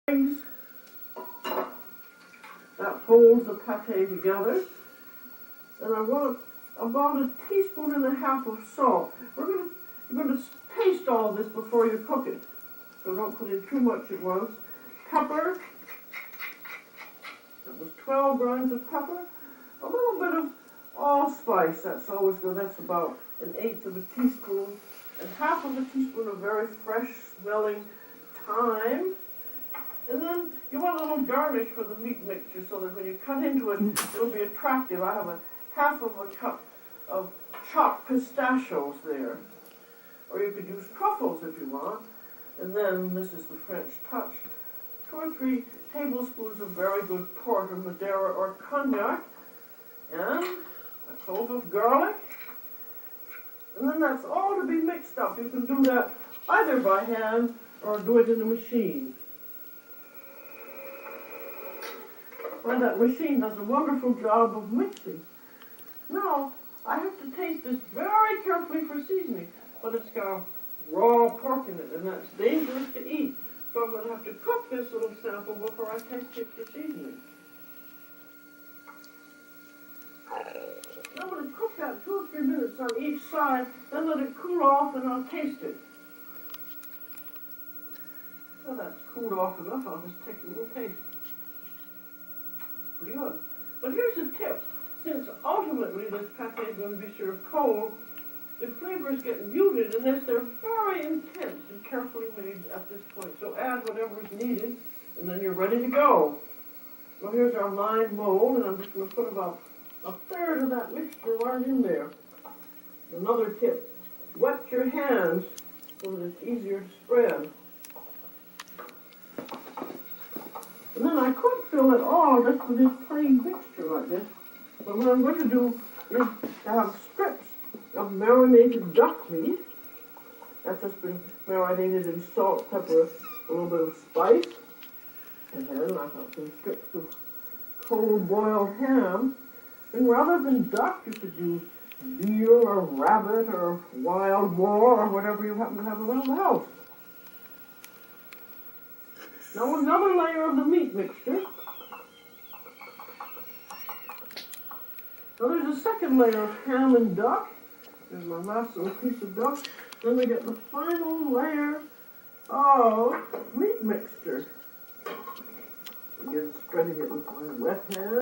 eggs. That holds the pate together. And I want about 1.5 teaspoons of salt. You're going to taste all this before you cook it. So don't put in too much at once. Pepper. That was 12 grains of pepper. A little bit of allspice. That's always good. That's about 1/8 teaspoon. And 1/2 teaspoon of very fresh smelling thyme. And then you want a little garnish for the meat mixture so that when you cut into it, it'll be attractive. I have 1/2 cup of chopped pistachios there. Or you could use truffles if you want. And then, this is the French touch, 2 or 3 tablespoons of very good port or Madeira or cognac. And a clove of garlic. And then that's all to be mixed up. You can do that either by hand or do it in a machine. Well, that machine does a wonderful job of mixing. Now, I have to taste this very carefully for seasoning, but it's got raw pork in it, and that's dangerous to eat. So I'm going to have to cook this little sample before I taste it for seasoning. I'm going to cook that 2 or 3 minutes on each side, then let it cool off, and I'll taste it. Now that's cooled off enough, I'll just take a little taste. Pretty good. But here's a tip. Since ultimately this pate is going to be served cold, the flavors get muted unless they're very intense and carefully made at this point. So add whatever is needed, and then you're ready to go. Well, here's our lined mold, and I'm just going to put about 1/3 of that mixture right in there. Another tip, wet your hands so that it's easier to spread. And then I could fill it all just with this plain mixture like this. But what I'm going to do is to have strips of marinated duck meat. That's just been marinated in salt, pepper, a little bit of spice. And then I've got some strips of cold boiled ham. And rather than duck, you could use veal or rabbit or wild boar or whatever you happen to have around the house. Now another layer of the meat mixture. Now there's a second layer of ham and duck. There's my last little piece of duck. Then we get the final layer of meat mixture. Again, spreading it with my wet hand.